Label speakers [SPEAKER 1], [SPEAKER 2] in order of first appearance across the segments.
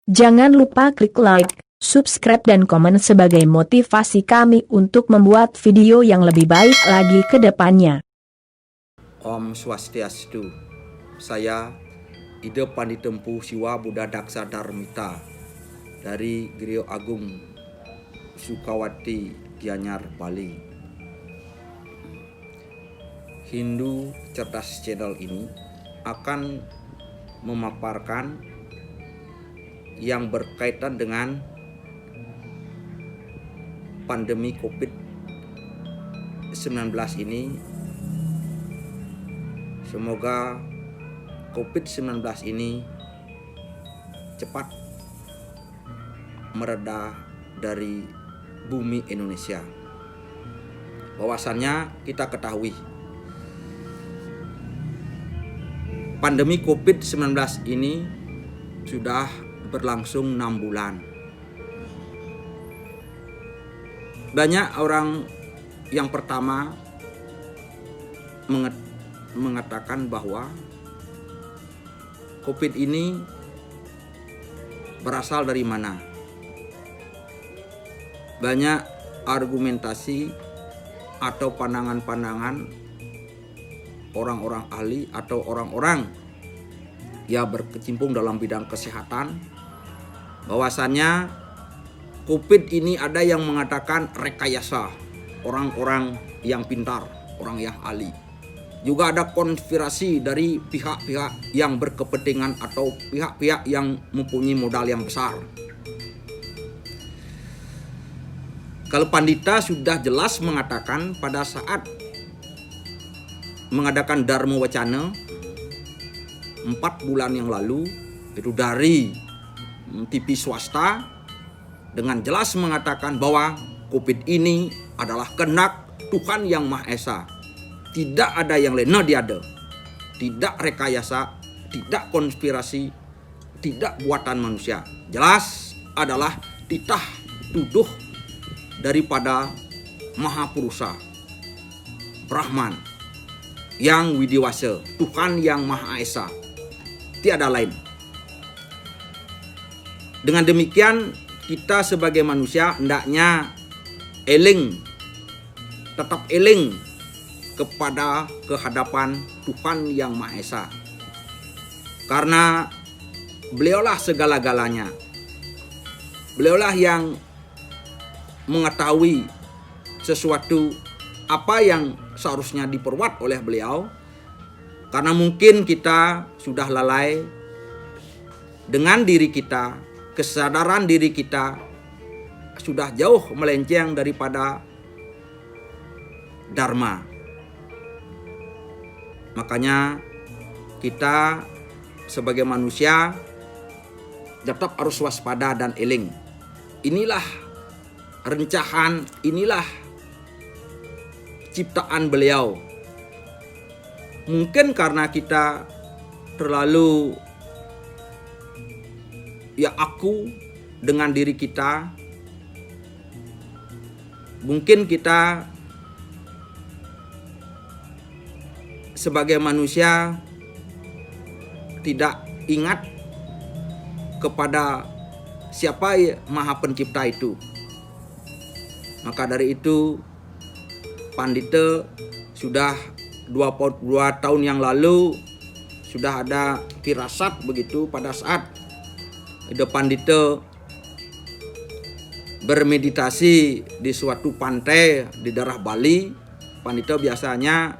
[SPEAKER 1] Jangan lupa klik like, subscribe dan komen sebagai motivasi kami untuk membuat video yang lebih baik lagi ke depannya.
[SPEAKER 2] Om Swastiastu. Saya Ide Panditempu Siwa Buddha Daksa Dharmita dari Griyo Agung Sukawati Gianyar, Bali. Hindu Cerdas Channel ini akan memaparkan yang berkaitan dengan pandemi COVID-19 ini. Semoga COVID-19 ini cepat mereda dari bumi Indonesia. Bahwasannya kita ketahui pandemi COVID-19 ini sudah berlangsung 6 bulan. Banyak orang yang pertama mengatakan bahwa COVID ini berasal dari mana. Banyak argumentasi atau pandangan-pandangan orang-orang ahli atau orang-orang yang berkecimpung dalam bidang kesehatan, bahwasannya COVID ini ada yang mengatakan rekayasa orang-orang yang pintar, orang yang ahli. Juga ada konspirasi dari pihak-pihak yang berkepentingan atau pihak-pihak yang mempunyai modal yang besar. Kalau Pandita sudah jelas mengatakan pada saat mengadakan Dharma Wacana 4 bulan yang lalu, itu dari TV swasta, dengan jelas mengatakan bahwa COVID ini adalah kehendak Tuhan Yang Maha Esa. Tidak ada yang lain, ada. Tidak rekayasa, tidak konspirasi, tidak buatan manusia. Jelas adalah titah tuduh daripada Maha Purusa Brahman yang widiwasa, Tuhan Yang Maha Esa. Tiada lain. Dengan demikian kita sebagai manusia hendaknya tetap eling kepada kehadapan Tuhan Yang Maha Esa. Karena beliaulah segala-galanya. Beliaulah yang mengetahui sesuatu apa yang seharusnya diperbuat oleh beliau. Karena mungkin kita sudah lalai dengan diri kita, kesadaran diri kita sudah jauh melenceng daripada Dharma. Makanya kita sebagai manusia tetap harus waspada dan eling. Inilah rencahan, inilah ciptaan beliau. Mungkin karena kita terlalu aku dengan diri kita, mungkin kita sebagai manusia tidak ingat kepada siapa Maha Pencipta itu. Maka dari itu Pandita sudah 2 tahun yang lalu sudah ada firasat begitu pada saat Pandita bermeditasi di suatu pantai di daerah Bali. Pandita biasanya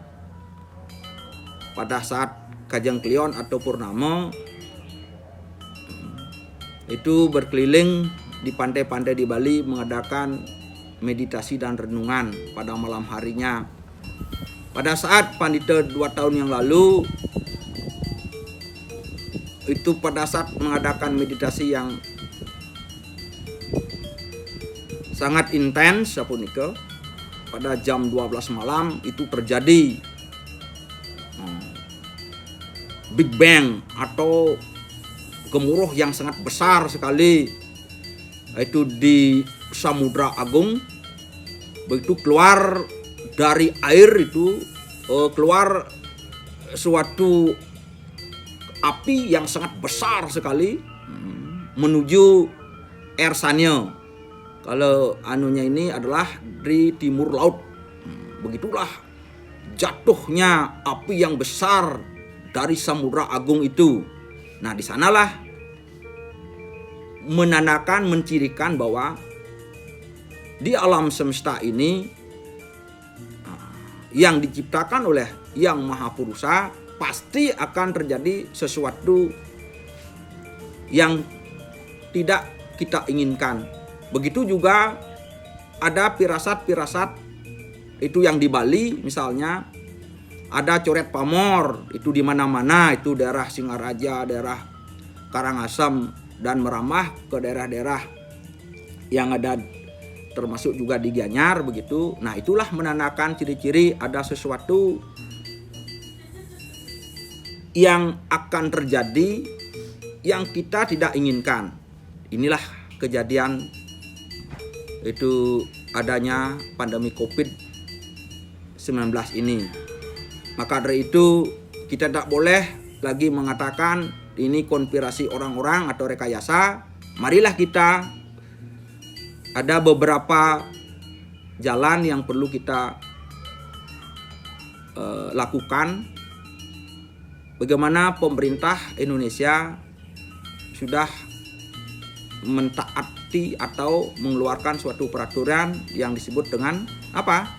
[SPEAKER 2] pada saat Kajang Klion atau Purnama itu berkeliling di pantai-pantai di Bali mengadakan meditasi dan renungan pada malam harinya. Pada saat Pandita 2 tahun yang lalu itu pada saat mengadakan meditasi yang sangat intens sapunika, pada jam 12 malam itu terjadi Big Bang atau gemuruh yang sangat besar sekali, itu di Samudra Agung. Begitu keluar dari air itu keluar suatu api yang sangat besar sekali, menuju Ersania. Kalau anunya ini adalah di timur laut. Begitulah jatuhnya api yang besar dari Samudra Agung itu. Nah, di sanalah menandakan, mencirikan bahwa di alam semesta ini yang diciptakan oleh Yang Maha Kuasa pasti akan terjadi sesuatu yang tidak kita inginkan. Begitu juga ada pirasat-pirasat itu yang di Bali misalnya, ada coret pamor itu di mana-mana, itu daerah Singaraja, daerah Karangasem, dan merambah ke daerah-daerah yang ada termasuk juga di Gianyar begitu. Nah, itulah menandakan ciri-ciri ada sesuatu yang akan terjadi yang kita tidak inginkan. Inilah kejadian itu adanya pandemi COVID-19 ini. Maka dari itu kita tidak boleh lagi mengatakan ini konspirasi orang-orang atau rekayasa. Marilah kita, ada beberapa jalan yang perlu kita lakukan. Bagaimana pemerintah Indonesia sudah mentaati atau mengeluarkan suatu peraturan yang disebut dengan apa?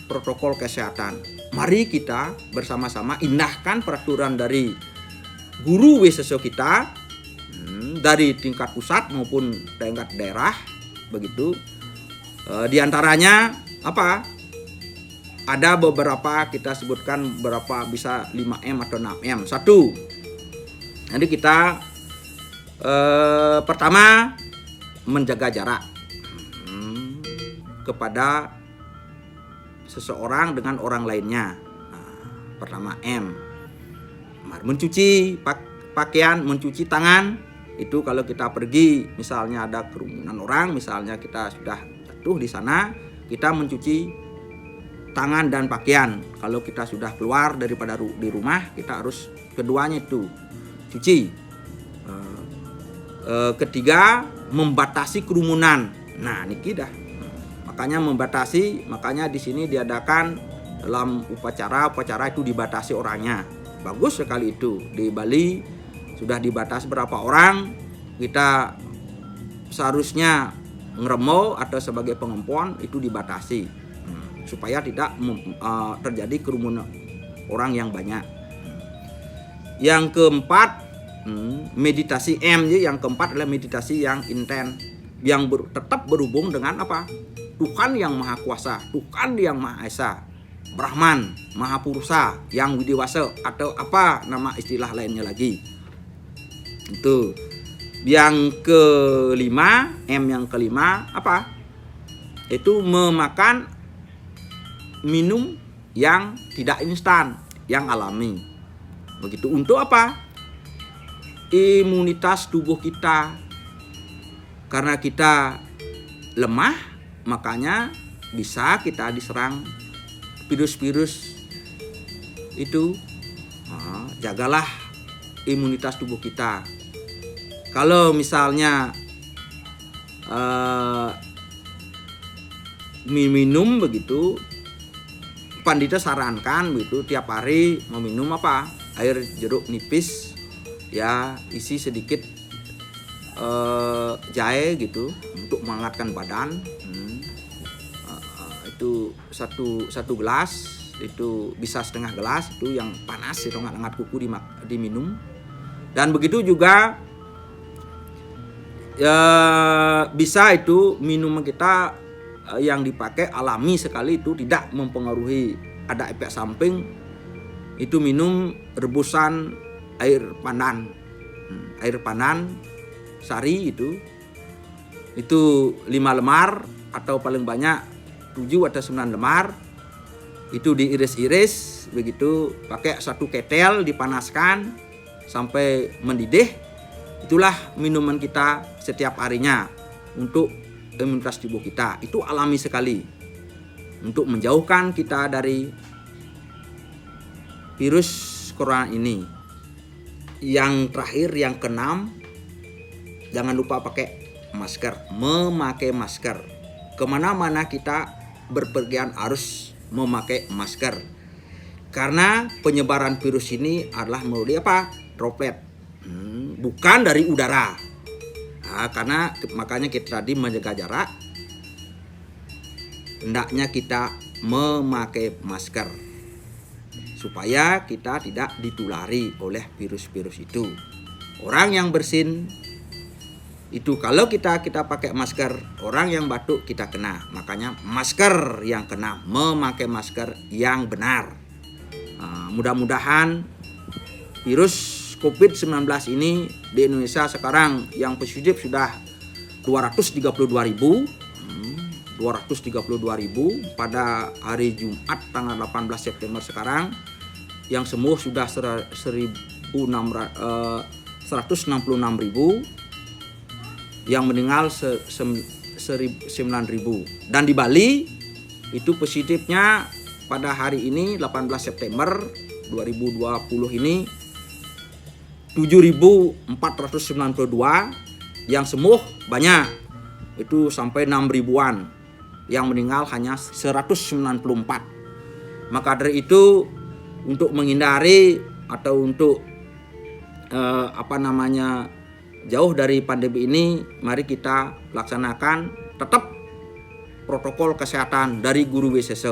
[SPEAKER 2] Protokol kesehatan. Mari kita bersama-sama indahkan peraturan dari guru WSSO kita, dari tingkat pusat maupun tingkat daerah begitu. Di antaranya apa? Ada beberapa, kita sebutkan berapa, bisa 5M atau 6M. 1. Nanti kita pertama menjaga jarak kepada seseorang dengan orang lainnya. Pertama M. Mencuci pakaian, mencuci tangan. Itu kalau kita pergi, misalnya ada kerumunan orang, misalnya kita sudah jatuh di sana, kita mencuci tangan dan pakaian. Kalau kita sudah keluar daripada di rumah, kita harus keduanya itu cuci. Ketiga, membatasi kerumunan. Nah, ini kita. Makanya membatasi, makanya di sini diadakan dalam upacara itu dibatasi orangnya. Bagus sekali itu. Di Bali sudah dibatasi berapa orang. Kita seharusnya ngeremo atau sebagai pengempon itu dibatasi supaya tidak terjadi kerumunan orang yang banyak. Yang keempat, meditasi M. Yang keempat adalah meditasi yang intens, yang tetap berhubung dengan apa? Tuhan yang Maha Kuasa, Tuhan yang Maha Esa, Brahman, Maha Purusha, yang Widiwasa, atau apa nama istilah lainnya lagi. Itu. Yang kelima, M yang kelima apa? Itu memakan minum yang tidak instan, yang alami. Begitu. Untuk apa? Imunitas tubuh kita. Karena kita lemah, makanya bisa kita diserang virus-virus itu. Jagalah imunitas tubuh kita. Kalau misalnya minum begitu, pandita sarankan begitu tiap hari meminum apa? Air jeruk nipis, ya isi sedikit jahe gitu untuk menghangatkan badan. Itu satu gelas, itu bisa setengah gelas, itu yang panas itu hangat kuku diminum. Dan begitu juga bisa itu minuman kita yang dipakai alami sekali, itu tidak mempengaruhi ada efek samping. Itu minum rebusan air pandan sari itu 5 lemar atau paling banyak 7 atau 9 lemar. Itu diiris-iris begitu, pakai satu ketel, dipanaskan sampai mendidih. Itulah minuman kita setiap harinya untuk imunitas tubuh kita. Itu alami sekali untuk menjauhkan kita dari virus corona ini. Yang terakhir, yang keenam, jangan lupa pakai masker, memakai masker. Kemana-mana kita berpergian harus memakai masker. Karena penyebaran virus ini adalah melalui apa? Droplet, bukan dari udara. Nah, karena makanya kita tadi menjaga jarak, hendaknya kita memakai masker supaya kita tidak ditulari oleh virus-virus itu. Orang yang bersin itu kalau kita pakai masker, orang yang batuk kita kena. Makanya masker yang kena, memakai masker yang benar. Mudah-mudahan virus COVID-19 ini di Indonesia sekarang yang positif sudah 232.000 pada hari Jumat tanggal 18 September sekarang. Yang sembuh sudah 166.000, yang meninggal 9.000. Dan di Bali itu positifnya pada hari ini 18 September 2020 ini 7.492, yang sembuh banyak itu sampai 6.000-an, yang meninggal hanya 194. Maka dari itu untuk menghindari atau untuk jauh dari pandemi ini, mari kita laksanakan tetap protokol kesehatan dari guru WCC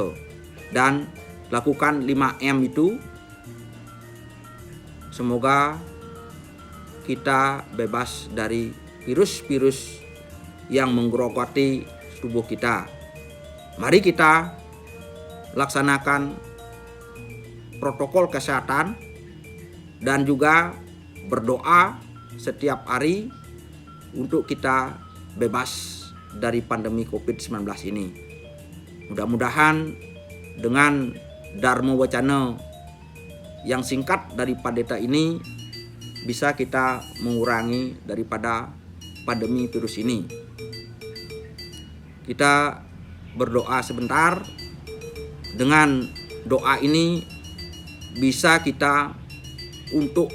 [SPEAKER 2] dan lakukan 5M itu. Semoga kita bebas dari virus-virus yang menggerogoti tubuh kita. Mari kita laksanakan protokol kesehatan dan juga berdoa setiap hari untuk kita bebas dari pandemi COVID-19 ini. Mudah-mudahan dengan Dharma Wacana yang singkat dari Pandeta ini bisa kita mengurangi daripada pandemi virus ini. Kita berdoa sebentar. Dengan doa ini bisa kita untuk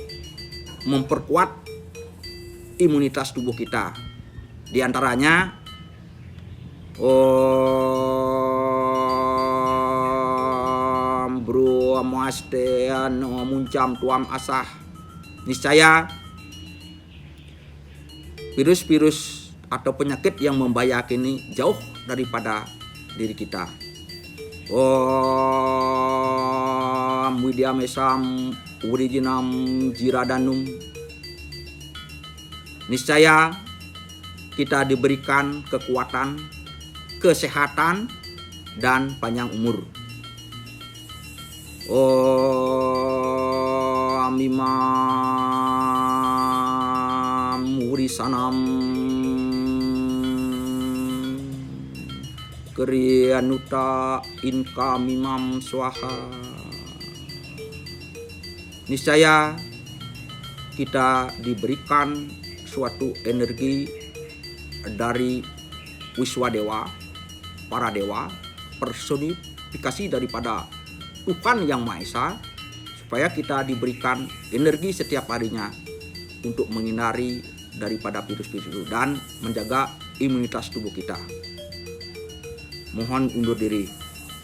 [SPEAKER 2] memperkuat imunitas tubuh kita. Di antaranya Om Bro Amastean Muncam Tuam Asah. Niscaya virus-virus atau penyakit yang membahayakan ini jauh daripada diri kita. Om Widyamesam Urijinam Jiradanum. Niscaya kita diberikan kekuatan, kesehatan, dan panjang umur. Om Imam Urisanam Kriyanuta Inka Mimam Swaha. Niscaya kita diberikan suatu energi dari Wiswadewa, para dewa, personifikasi daripada Tuhan Yang Maha Esa, supaya kita diberikan energi setiap harinya untuk menghindari daripada virus-virus itu dan menjaga imunitas tubuh kita. Mohon undur diri.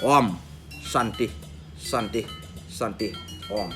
[SPEAKER 2] Om Santi, Santi, Santi, Om.